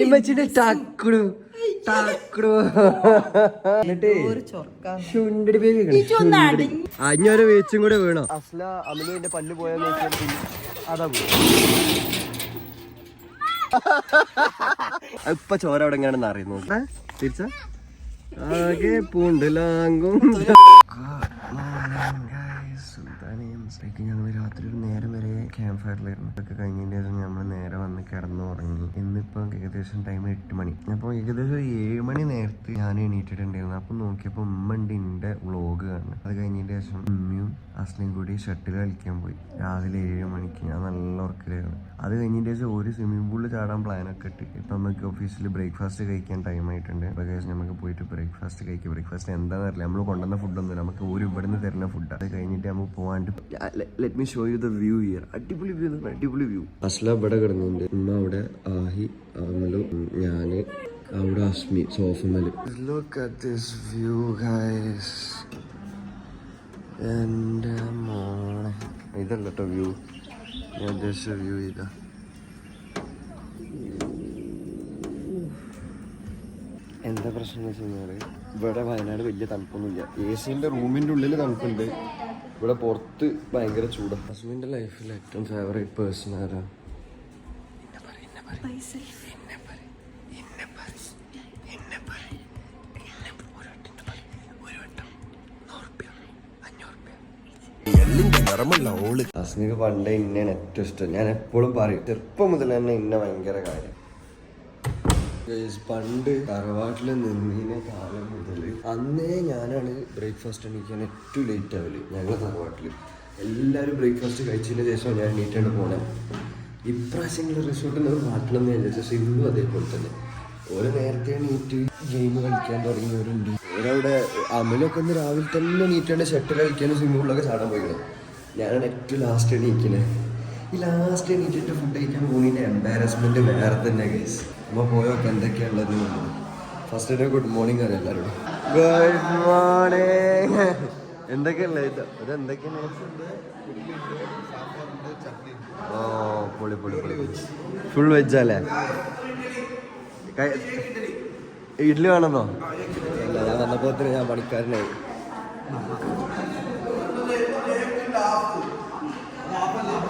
ഇമ്മച്ചിന്റെ ടക്കടു ടക്കടു അഞ്ഞൊരു വേച്ചും കൂടെ വീണോ? അസ്ല അമലുവിന്റെ പല്ല് പോയാൽ നോക്കിയാൽ അതാ ഇപ്പൊ ചോര അവിടെ എങ്ങനെയാണെന്ന് അറിയുന്നു. തിരിച്ച ആകെ പൂണ്ടലാങ്കും. ഞങ്ങൾ രാത്രി ഒരു നേരം വരെ ക്യാമ്പ് ഫയറിലായിരുന്നു. അതൊക്കെ കഴിഞ്ഞതിന് ശേഷം നമ്മൾ നേരെ വന്ന് കിടന്നു ഉറങ്ങി. ഇന്നിപ്പം ഏകദേശം ടൈം 8 മണി. അപ്പോൾ ഏകദേശം ഒരു 7 മണി നേരത്ത് ഞാൻ എണീറ്റിട്ടുണ്ടായിരുന്നു. അപ്പം നോക്കിയപ്പോൾ ഉമ്മ ഉണ്ട് എൻ്റെ വ്ളോഗ് കാണുന്നത്. അത് കഴിഞ്ഞതിന് ശേഷം ഉമ്മയും അസ്ലയും കൂടി ഷട്ടിൽ കളിക്കാൻ പോയി രാവിലെ 7 മണിക്ക്. ഞാൻ നല്ല ഉറക്കിലായിരുന്നു. അത് കഴിഞ്ഞതിന് ശേഷം ഒരു സ്വിമ്മിംഗ് പൂളിൽ ചാടാൻ പ്ലാനൊക്കെ ഇട്ട് ഇപ്പം നമുക്ക് ഓഫീസിൽ ബ്രേക്ക്ഫാസ്റ്റ് കഴിക്കാൻ ടൈം ആയിട്ടുണ്ട്. അപ്പോൾ നമുക്ക് പോയിട്ട് ബ്രേക്ക്ഫാസ്റ്റ് കഴിക്കുക. ബ്രേക്ക്ഫാസ്റ്റ് എന്താണെന്ന് അറിയില്ല, നമ്മൾ കൊണ്ടുവന്ന ഫുഡൊന്നും നമുക്ക് ഒരു ഇവിടുന്ന് തരുന്ന ഫുഡാണ്. അത് കഴിഞ്ഞിട്ട് നമുക്ക് പോകാണ്ട് let me show you the view here. അടിപൊളി വ്യൂ, അടിപൊളി വ്യൂ. അസ്ല ഇവിടെ കിടന്നുണ്ട്, ഉമ്മ അവിടെ, ആഹി, അമലു, ഞാന് അവിടെ, Azmi സോഫമേല്. Look at this view guys. എൻ്റെ മോളെ ഇതല്ല കേട്ടോ വ്യൂ, ഞാൻ ഉദ്ദേശിച്ച വ്യൂ ഇതാ. എന്താ പ്രശ്നം എന്ന് വെച്ച് കഴിഞ്ഞാൽ ഇവിടെ വയനാട് വലിയ തണുപ്പൊന്നുമില്ല. എ സിൻ്റെ റൂമിൻ്റെ ഉള്ളിൽ തണുപ്പുണ്ട്, ഇവിടെ പുറത്ത് ഭയങ്കര ചൂടാണ്. ഹസ്ബൻഡിൻ്റെ ലൈഫിൽ ഏറ്റവും ഫേവറേറ്റ് പേഴ്സൺ ആരാ? അസ്മിക്ക് പണ്ടേ ഇന്നെയാണ് ഏറ്റവും ഇഷ്ടം. ഞാൻ എപ്പോഴും പറയും, ചെറുപ്പം മുതൽ തന്നെ ഇന്ന ഭയങ്കര കാര്യം. പണ്ട് തറവാട്ടിൽ നിന്നീന കാലം മുതൽ അന്നേ ഞാനാണ് ബ്രേക്ക്ഫാസ്റ്റ് എണീക്കാൻ ഏറ്റവും ലേറ്റ് ആവില്ല. ഞങ്ങൾ തറവാട്ടിൽ എല്ലാവരും ബ്രേക്ക്ഫാസ്റ്റ് കഴിച്ചതിന് ശേഷം ഞാൻ എണീറ്റാണ് പോണേ. ഇപ്രാവശ്യം റിസോർട്ടിൽ നിന്ന് മാറ്റണം എന്ന് വിചാരിച്ചു. സിംഗും അതേപോലെ തന്നെ ഓരോ നേരത്തെ എണീറ്റ് ഗെയിം കളിക്കാൻ തുടങ്ങിയവരുണ്ട്. ഓരവിടെ അമലൊക്കെ ഒന്ന് രാവിലെ തന്നെ എണീറ്റാണ്ട് ഷട്ടിൽ കളിക്കാനും സ്വിമ്മിംഗ് പൂളിലൊക്കെ ചാടാൻ പോയിക്കണം. ഞാനാണ് ഏറ്റവും ലാസ്റ്റ് എണീക്കുന്നത്. ഈ ലാസ്റ്റ് എണീറ്റിട്ട് ഫുഡ് കഴിക്കാൻ പോകുന്നതിൻ്റെ എംബാരസ്മെൻറ്റ് വേറെ തന്നെ ഗൈസ്. നമ്മൾ പോയൊക്കെ എന്തൊക്കെയാണുള്ളത്. ഫസ്റ്റ് ഡേ ഗുഡ് മോർണിംഗ് അറിയാം എല്ലാവരോടും. Good morning. എന്തൊക്കെയല്ലേ ഇത്? അതെന്തൊക്കെയാണ്? ഓ പൊളി പൊളി പൊളി. ഫുൾ വെജല്ലേ? ഇഡ്ഡലി വേണമെന്നോ? അല്ല, ഞാൻ വന്നപ്പോൾ തന്നെ ഞാൻ പണിക്കാരനായി.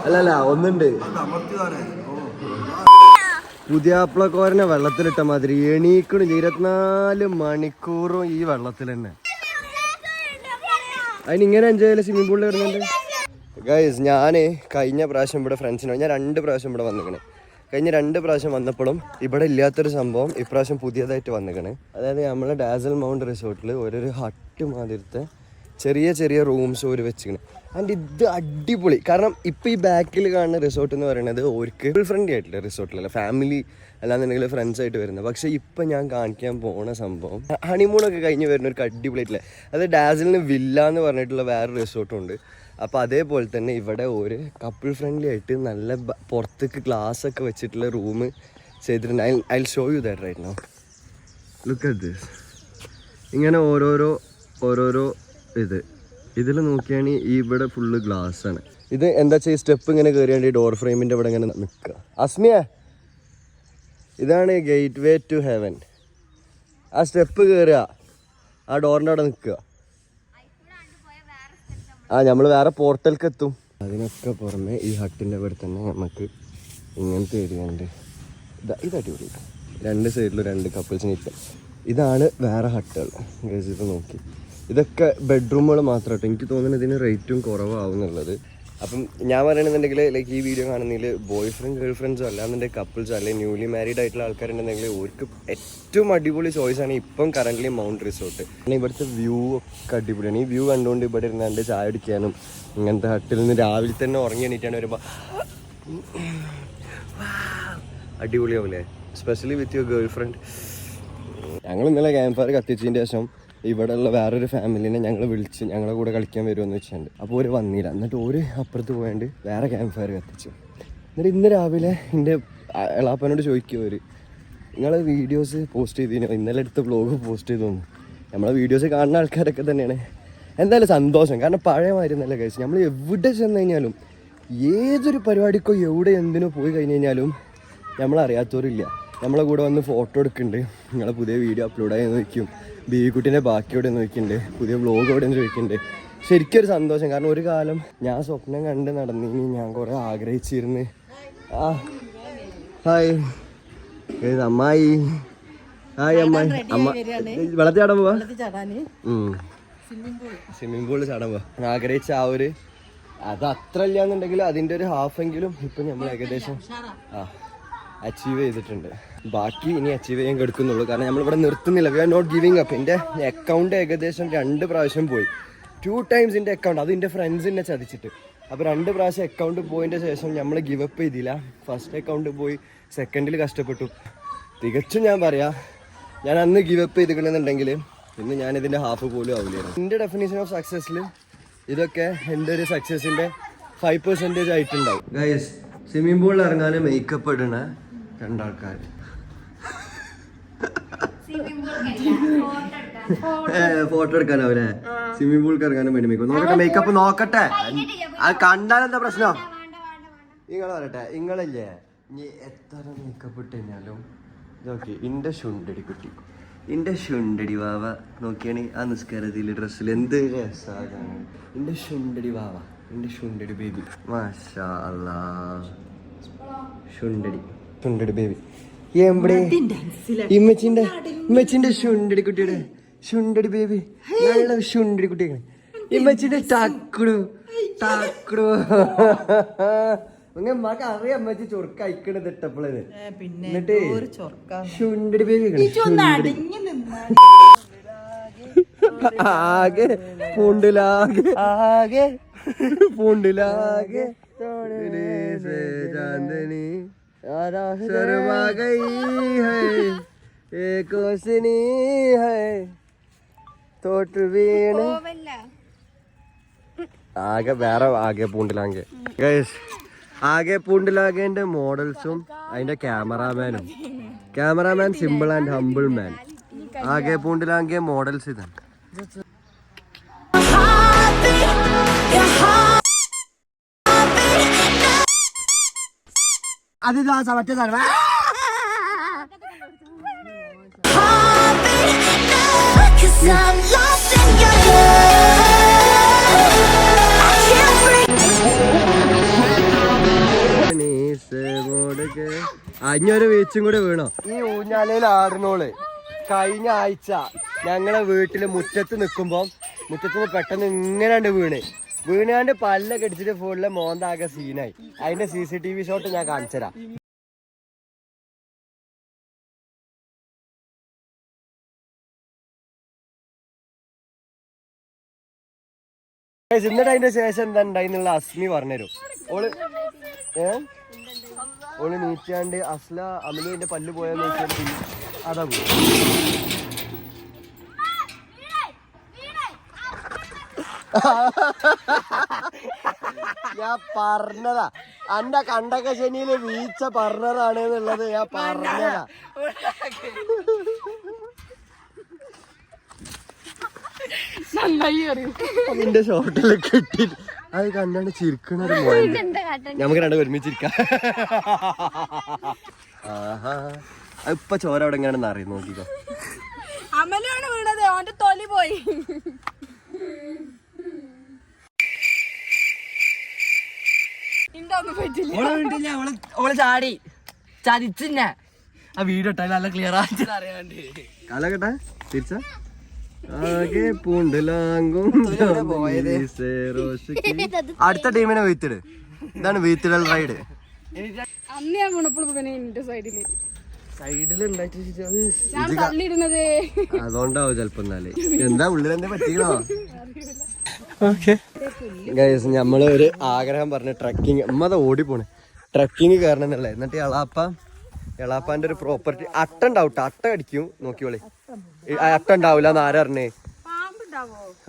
അല്ലല്ല ഒന്നുണ്ട്, പുതിയാപ്പിളക്കോരനെ വെള്ളത്തിലിട്ട മാതിരി എണീക്കണം 24 മണിക്കൂറും ഈ വെള്ളത്തിൽ തന്നെ. അതിനിങ്ങനെ എൻജോയ് ചെയ്യല് സ്വിമ്മിംഗ് പൂളിൽ വരുന്നുണ്ട് ഗൈസ്. ഞാൻ കഴിഞ്ഞ പ്രാവശ്യം ഇവിടെ ഫ്രണ്ട്സിനോ ഞാൻ 2 പ്രാവശ്യം ഇവിടെ വന്നിക്കണേ. കഴിഞ്ഞ 2 പ്രാവശ്യം വന്നപ്പോഴും ഇവിടെ ഇല്ലാത്തൊരു സംഭവം ഇപ്രാവശ്യം പുതിയതായിട്ട് വന്നിക്കണേ. അതായത് നമ്മളെ ഡാസൽ മൗണ്ട് റിസോർട്ടിൽ ഒരു ഹട്ട് മാതിരത്തെ ചെറിയ ചെറിയ റൂംസ് ഒരു വെച്ചിക്കണേ. ആൻഡ് ഇത് അടിപൊളി. കാരണം ഇപ്പോൾ ഈ ബാക്കിൽ കാണുന്ന റിസോർട്ട് എന്ന് പറയുന്നത് അവർക്ക് ഫുൾ ഫ്രണ്ട്ലി ആയിട്ടില്ല റിസോർട്ടിലല്ല, ഫാമിലി അല്ലാന്നുണ്ടെങ്കിൽ ഫ്രണ്ട്സായിട്ട് വരുന്നത്. പക്ഷേ ഇപ്പം ഞാൻ കാണിക്കാൻ പോണ സംഭവം ഹണിമൂണൊക്കെ കഴിഞ്ഞ് വരുന്നവർക്ക് അടിപൊളിയായിട്ടില്ല. അത് ഡാസിലിന് വില്ല എന്ന് പറഞ്ഞിട്ടുള്ള വേറൊരു റിസോർട്ടും ഉണ്ട്. അപ്പോൾ അതേപോലെ തന്നെ ഇവിടെ ഒരു കപ്പിൾ ഫ്രണ്ട്ലി ആയിട്ട് നല്ല പുറത്തേക്ക് ഗ്ലാസ് ഒക്കെ വെച്ചിട്ടുള്ള റൂം ചെയ്തിട്ടുണ്ട്. I show you that right now. Look at this. ഇങ്ങനെ ഓരോരോ ഇതിൽ നോക്കിയാണെങ്കിൽ ഇവിടെ ഫുള്ള് ഗ്ലാസ്സാണ്. ഇത് എന്താ വെച്ചാൽ ഈ സ്റ്റെപ്പ് ഇങ്ങനെ കയറിയാണ്ട് ഈ ഡോർ ഫ്രെയിമിൻ്റെ ഇവിടെ ഇങ്ങനെ നിൽക്കുക. അസ്മിയ, ഇതാണ് ഗേറ്റ് വേ ടു ഹെവൻ. ആ സ്റ്റെപ്പ് കയറുക, ആ ഡോറിൻ്റെ അവിടെ നിൽക്കുക. നമ്മൾ വേറെ പോർട്ടലിലേക്ക് എത്തും. അതിനൊക്കെ പുറമെ ഈ ഹട്ടിൻ്റെ ഇവിടെ തന്നെ നമുക്ക് ഇങ്ങനത്തെ ഏരിയയുണ്ട്. ഇത് അടിപൊളി. 2 സൈഡിലും 2 കപ്പിൾസിന് ഇരിക്കാം. ഇതാണ് വേറെ ഹട്ടുകൾ. ഇത് നോക്കി, ഇതൊക്കെ ബെഡ്റൂമുകൾ മാത്രം കേട്ടോ. എനിക്ക് തോന്നുന്നത് ഇതിന് റേറ്റും കുറവാകുന്നുള്ളത്. അപ്പം ഞാൻ പറയണമെന്നുണ്ടെങ്കിൽ ലൈക്ക് ഈ വീഡിയോ കാണുന്നതിൽ ബോയ് ഫ്രണ്ട് ഗേൾ ഫ്രണ്ട്സോ അല്ലാന്നുണ്ടെങ്കിൽ കപ്പിൾസോ അല്ലെങ്കിൽ ന്യൂലി മാരീഡ് ആയിട്ടുള്ള ആൾക്കാരുണ്ടെങ്കിൽ അവർക്ക് ഏറ്റവും അടിപൊളി ചോയ്സാണ് ഇപ്പം കറൻ്റ്ലി മൗണ്ട് റിസോർട്ട്. കാരണം ഇവിടുത്തെ വ്യൂ ഒക്കെ അടിപൊളിയാണ്. ഈ വ്യൂ കണ്ടുകൊണ്ട് ഇവിടെ ഇരുന്നാണ്ട് ചായ അടിക്കാനും ഇങ്ങനത്തെ ഹട്ടിൽ നിന്ന് രാവിലെ തന്നെ ഉറങ്ങി എണീറ്റാണ് വരുമ്പോൾ അടിപൊളിയാവില്ലേ, especially with your girl friend. ഞങ്ങൾ ഇന്നലെ ക്യാമ്പ് ഫയർ കത്തിച്ചതിൻ്റെ ശേഷം ഇവിടെയുള്ള വേറൊരു ഫാമിലിനെ ഞങ്ങൾ വിളിച്ച് ഞങ്ങളെ കൂടെ കളിക്കാൻ വരുമെന്ന് വെച്ചിട്ടുണ്ട്. അപ്പോൾ ഒരു വന്നില്ല. എന്നിട്ട് ഒരു അപ്പുറത്ത് പോയാണ്ട് വേറെ ക്യാമ്പ് ഫയർ കത്തിച്ചു. എന്നിട്ട് ഇന്ന് രാവിലെ എൻ്റെ എളാപ്പനോട് ചോദിക്കും, നിങ്ങളെ വീഡിയോസ് പോസ്റ്റ് ചെയ്തിനോ? ഇന്നലെ എടുത്ത വ്ലോഗ് പോസ്റ്റ് ചെയ്തു തോന്നുന്നു. നമ്മളെ വീഡിയോസ് കാണുന്ന ആൾക്കാരൊക്കെ തന്നെയാണ്. എന്തായാലും സന്തോഷം. കാരണം പഴയ മാതിരി നല്ല കഴിച്ചു. നമ്മൾ എവിടെ ചെന്ന് കഴിഞ്ഞാലും ഏതൊരു പരിപാടിക്കോ എവിടെ എന്തിനോ പോയി കഴിഞ്ഞ് കഴിഞ്ഞാലും നമ്മളറിയാത്തവരില്ല. നമ്മളെ കൂടെ വന്ന് ഫോട്ടോ എടുക്കുന്നുണ്ട്. നിങ്ങളെ പുതിയ വീഡിയോ അപ്ലോഡ് ആയി നോക്കും. ബീവിക്കുട്ടീൻ്റെ ബാക്കിയോടെ നോക്കിയിട്ടുണ്ട്. പുതിയ വ്ലോഗ് എവിടെ നിന്ന് ചോദിക്കുന്നുണ്ട്. ശരിക്കൊരു സന്തോഷം. കാരണം ഒരു കാലം ഞാൻ സ്വപ്നം കണ്ട് നടന്നിനി, ഞാൻ കുറേ ആഗ്രഹിച്ചിരുന്ന്. ഹായ് അമ്മായി. ഹായ് അമ്മായി. വെള്ളത്തിൽ ചാടാൻ പോവാ? സ്വിമ്മിംഗ് പൂളിൽ ചാടാൻ പോവാ. ആഗ്രഹിച്ച ആ ഒരു അത് അത്ര ഇല്ലാന്നുണ്ടെങ്കിലും അതിൻ്റെ ഒരു ഹാഫെങ്കിലും ഇപ്പം നമ്മൾ ഏകദേശം അച്ചീവ് ചെയ്തിട്ടുണ്ട്. ബാക്കി ഇനി അച്ചീവ് ചെയ്യാൻ കിടക്കുന്നുള്ളൂ. കാരണം നമ്മളിവിടെ നിർത്തുന്നില്ല. We are not giving up. എൻ്റെ അക്കൗണ്ട് ഏകദേശം 2 പ്രാവശ്യം പോയി. 2 ടൈംസ് എൻ്റെ അക്കൗണ്ട്. അത് എൻ്റെ ഫ്രണ്ട്സിനെ ചതിച്ചിട്ട്. അപ്പോൾ 2 പ്രാവശ്യം അക്കൗണ്ട് പോയതിൻ്റെ ശേഷം നമ്മൾ ഗിവ് അപ്പ് ചെയ്തില്ല. ഫസ്റ്റ് അക്കൗണ്ട് പോയി, സെക്കൻഡിൽ കഷ്ടപ്പെട്ടു. തികച്ചും ഞാൻ പറയാം, ഞാൻ അന്ന് ഗിവ് അപ്പ് ചെയ്തിട്ടുണ്ടെന്നുണ്ടെങ്കിൽ ഇന്ന് ഞാനിതിൻ്റെ ഹാഫ് പോലും ആവില്ല. എൻ്റെ ഡെഫിനേഷൻ ഓഫ് സക്സസ്സിൽ ഇതൊക്കെ എൻ്റെ ഒരു സക്സസിൻ്റെ 5% ആയിട്ടുണ്ടാവും. ഗൈസ്, സ്വിമ്മിംഗ് പൂളിൽ ഇറങ്ങാൻ മേക്കപ്പ് ഇടണ 2 ആൾക്കാർ. ഫോട്ടോ എടുക്കാനാവൂലേ? സ്വിമ്മിംഗ് പൂളിൽ ഇറങ്ങാനും വേണ്ടി നോക്കട്ടെ. മേക്കപ്പ് നോക്കട്ടെ. അത് കണ്ടാലെന്താ പ്രശ്നം? നിങ്ങൾ പറയട്ടെ, നിങ്ങളില്ലേ ഇനി എത്ര മേക്കപ്പ് ഇട്ട് കഴിഞ്ഞാലും നോക്കി ഇന്റെ ശുണ്ടടി കുട്ടി, ഇന്റെ ശുണ്ടടി വാവ നോക്കിയാണ് ആ നിസ്കാരത്തിൽ ഡ്രസ്സിൽ എന്ത് രസാണ്. ഇന്റെ ശുണ്ടടി വാവ, ഇന്റെ ശുണ്ടടി ബേബി. മാഷാ അല്ലാ, ശുണ്ടടി ബേബി. എവിടെ ഇമ്മച്ചിന്റെ ശുണ്ടടി കുട്ടിയുടെ ശുണ്ടടി ബേബി, നല്ല ശുണ്ടടി കുട്ടിയാണ്. ഇമ്മച്ചിന്റെ ടക്കടു ടക്കടു. ഉമ്മക്ക് അറിയാം അമ്മച്ചി ചൊറുക്ക അയക്കണത് ഇട്ടപ്പോഴത്. എന്നിട്ട് ശുണ്ടടി ബേബി ആകെ പൂണ്ടിലാകെ ആകെ പൂണ്ടിലാകെ ചാന്ദനി शर्मा गई है एक ओसनी है തോട്ട് വീണ് ആകെ വേറെ ആകെ പൂണ്ടിലാങ്കെ. ഗൈസ്, ആകെ പൂണ്ടിലാകേന്റെ മോഡൽസും അതിന്റെ ക്യാമറാമാൻ സിമ്പിൾ ആൻഡ് ഹംബിൾ മാൻ. ആകെ പൂണ്ടിലാങ്കെ മോഡൽസ് ഇതാണ്. അതിതാ മറ്റേതാണ്. അഞ്ഞൊരു വീച്ചും കൂടെ വീണോ? ഈ ഊഞ്ഞാലയിൽ ആടുന്നോള് കഴിഞ്ഞ ആഴ്ച ഞങ്ങളെ വീട്ടില് മുറ്റത്ത് നിൽക്കുമ്പോ മുറ്റത്ത് പെട്ടെന്ന് ഇങ്ങനെ വീണാണ്ട് പല്ല കടിച്ചിട്ട് ഫോണിലെ മോന്താകെ സീനായി. അതിന്റെ CCTV ഷോട്ട് ഞാൻ കാണിച്ചുതരാം. എന്നിട്ട് അതിന്റെ ശേഷം എന്താ ഉണ്ടായിന്നുള്ള അസ്മി പറഞ്ഞുതരും. ഓള് നീച്ചാണ്ട് അസ്ല അമലുവിന്റെ പല്ല് പോയാൽ നീച്ചാണ്ട് അതാ പോയി. ഞാൻ പറഞ്ഞതാ, അന്റെ കണ്ടക ശനിയില് വീഴ്ച പറഞ്ഞതാണ് എന്നുള്ളത് ഞാൻ പറഞ്ഞതാ. അതിന്റെ ഷോട്ടില് കിട്ടി അത് കണ്ടാണ് ചിരിക്കണൊരു മോൻ. നമുക്ക് രണ്ടും ഒരുമിച്ചിരിക്കാം. ആഹാ, ഇപ്പൊ ചോര അവിടെ എങ്ങനെയാണെന്ന് അറിയാം. നോക്കിക്കോ, അമലാണ് വീണത്, അവന്റെ തൊലി പോയി. ഓള് ചാടി ചതിച്ചിന്നെ. ആ വീഡിയോ ഇട്ടാൽ നല്ല ക്ലിയർ ആയിട്ട് അറിയാണ്ട് കാലഘട്ട തിരിച്ച ആകെ പൂണ്ടിലാങ്കും. അടുത്ത ടീമിനെ വീത്തിട്. ഇതാണ് വീത്തിടൽ റൈഡ്. അന്ന് ഞാൻ വീണപ്പോൾ അതുകൊണ്ടാവും ചെലപ്പോ. എന്നാല് എന്താ ഉള്ളിലെന്താ പറ്റിക്കണോ? ഗൈസ്, നമ്മള് ഒരു ആഗ്രഹം പറഞ്ഞ ട്രക്കിങ് ഉമ്മത ഓടിപ്പോണ് ട്രക്കിങ് കയറണം എന്നുള്ളത്. എന്നിട്ട് എളാപ്പാന്റെ ഒരു പ്രോപ്പർട്ടി അട്ട ഉണ്ടാവും. അട്ട അടിക്കും നോക്കിയോളി. അട്ട ഉണ്ടാവില്ല എന്ന് ആരറിഞ്ഞേ?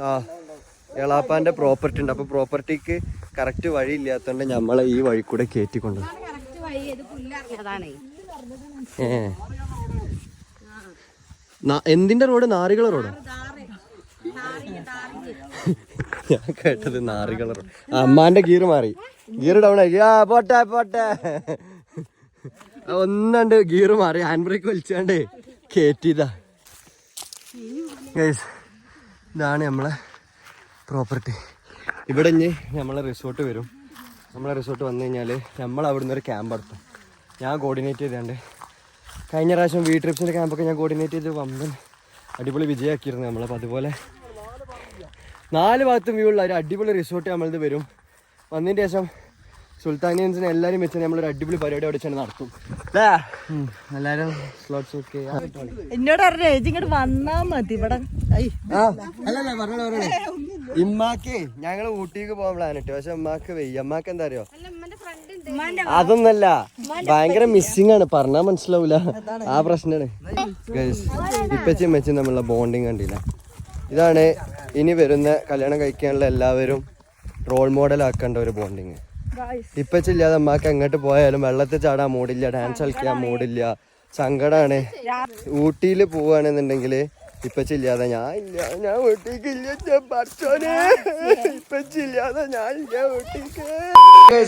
ആ, എളാപ്പാന്റെ പ്രോപ്പർട്ടി ഉണ്ട്. അപ്പൊ പ്രോപ്പർട്ടിക്ക് കറക്റ്റ് വഴി ഇല്ലാത്തോണ്ട് നമ്മളെ ഈ വഴി കൂടെ കയറ്റിക്കൊണ്ടു. എന്തിന്റെ റോഡ്? നാറികള റോഡോ? ഞാൻ കേട്ടത് നാറികള റോഡ്. അമ്മാന്റെ ഗീർ മാറി, ഗീർ ഡൗൺ ആയി. പോട്ടെ പോട്ടെ. ഒന്നാണ്ട് ഗിയർ മാറി ഹാൻഡ് ബ്രേക്ക് വലിച്ചാണ്ട് കയറ്റിയതാ. ഗൈസ് ഇതാണ് നമ്മളെ പ്രോപ്പർട്ടി. ഇവിടെ ഇനി നമ്മളെ റിസോർട്ട് വരും. നമ്മളെ റിസോർട്ട് വന്നു കഴിഞ്ഞാൽ നമ്മൾ അവിടുന്ന് ഒരു ക്യാമ്പ് നടത്തും. ഞാൻ കോർഡിനേറ്റ് ചെയ്താണ്ട് കഴിഞ്ഞ പ്രാവശ്യം വി ട്രിപ്സിൻ്റെ ക്യാമ്പൊക്കെ ഞാൻ കോർഡിനേറ്റ് ചെയ്ത് വമ്പൻ അടിപൊളി വിജയമാക്കിയിരുന്നു നമ്മൾ. അപ്പോൾ അതുപോലെ 4 ഭാഗത്തും വ്യൂ ഉള്ള ഒരു അടിപൊളി റിസോർട്ട് നമ്മളത് വരും. വന്നതിന് ശേഷം സുൽത്താനിയൻസിനെ എല്ലാവരും വെച്ച് നമ്മളൊരു അടിപൊളി പരിപാടി അവിടെ വെച്ചാൽ നടത്തും. എല്ലാവരും സ്ലോട്ട്സ് ഒക്കെ എന്നോട് പറഞ്ഞു ചേച്ചി ഇങ്ങോട്ട് വന്നാ മതി ഇവിടെ. അല്ലല്ല പറഞ്ഞോളെ ഇമ്മാക്ക് ഞങ്ങൾ ഊട്ടിക്ക് പോകാൻ പ്ലാൻ ഇട്ടു. പക്ഷെ ഉമ്മാക്ക് വയ്യ. അമ്മാക്ക് എന്താ അറിയോ, അതൊന്നല്ല ഭയങ്കര മിസ്സിംഗ് ആണ്, പറഞ്ഞാൽ മനസ്സിലാവൂല. ആ പ്രശ്നമാണ്. ഇപ്പച്ചും മെച്ചും നമ്മളുള്ള ബോണ്ടിങ് കണ്ടില്ല. ഇതാണ് ഇനി വരുന്ന കല്യാണം കഴിക്കാനുള്ള എല്ലാവരും റോൾ മോഡൽ ആക്കേണ്ട ഒരു ബോണ്ടിങ്. ഇപ്പച്ചില്ലാതെ അമ്മക്ക് എങ്ങോട്ട് പോയാലും വെള്ളത്തിൽ ചാടാൻ മൂടില്ല, ഡാൻസ് കളിക്കാൻ മൂടില്ല, സങ്കടമാണ്. ഊട്ടിയിൽ പോവുകയാണെന്നുണ്ടെങ്കിൽ ഇപ്പച്ചില്ലാതെ ഞാൻ ഊട്ടിക്കില്ല, ഇപ്പച്ചില്ലാതെ ഞാൻ ഇല്ല ഊട്ടിക്ക്.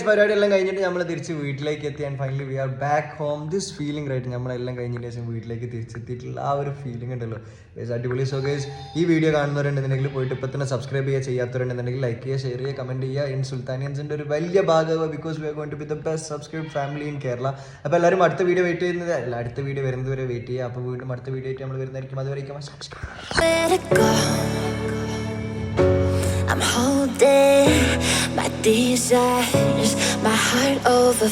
പരിപാടി എല്ലാം കഴിഞ്ഞിട്ട് നമ്മൾ തിരിച്ച് വീട്ടിലേക്ക് എത്തി. And finally we are back home. This feeling right നമ്മളെല്ലാം കഴിഞ്ഞതിന് ശേഷം വീട്ടിലേക്ക് തിരിച്ചെത്തിയിട്ടുള്ള ആ ഒരു ഫീലിംഗ് ഉണ്ടല്ലോ ഗൈസ്, അടിപൊളി. സോ ഗൈസ് ഈ വീഡിയോ കാണുന്നവരുണ്ടെന്നുണ്ടെങ്കിൽ പോയിട്ട് ഇപ്പോൾ തന്നെ സബ്സ്ക്രൈബ് ചെയ്യാത്തവരുണ്ടെന്നുണ്ടെങ്കിൽ ലൈക്ക് ചെയ്യുക, ഷെയർ ചെയ്യുക, കമൻറ്റ് ചെയ്യുക. ഇൻ സുൽത്താനിയൻസിൻ്റെ ഒരു വലിയ ഭാഗമാവുക. Because we are going to be the best subscribe family in Kerala. അപ്പോൾ എല്ലാവരും അടുത്ത വീഡിയോ വെയിറ്റ് ചെയ്യുന്നത് അല്ല, അടുത്ത വീഡിയോ വരുന്നത് വരെ വെയിറ്റ് ചെയ്യുക. അപ്പോൾ വീണ്ടും അടുത്ത വീഡിയോ ആയിട്ട് നമ്മൾ വരുന്നതായിരിക്കും. അതുവരെയ്ക്കും I'm holding my desires, my heart over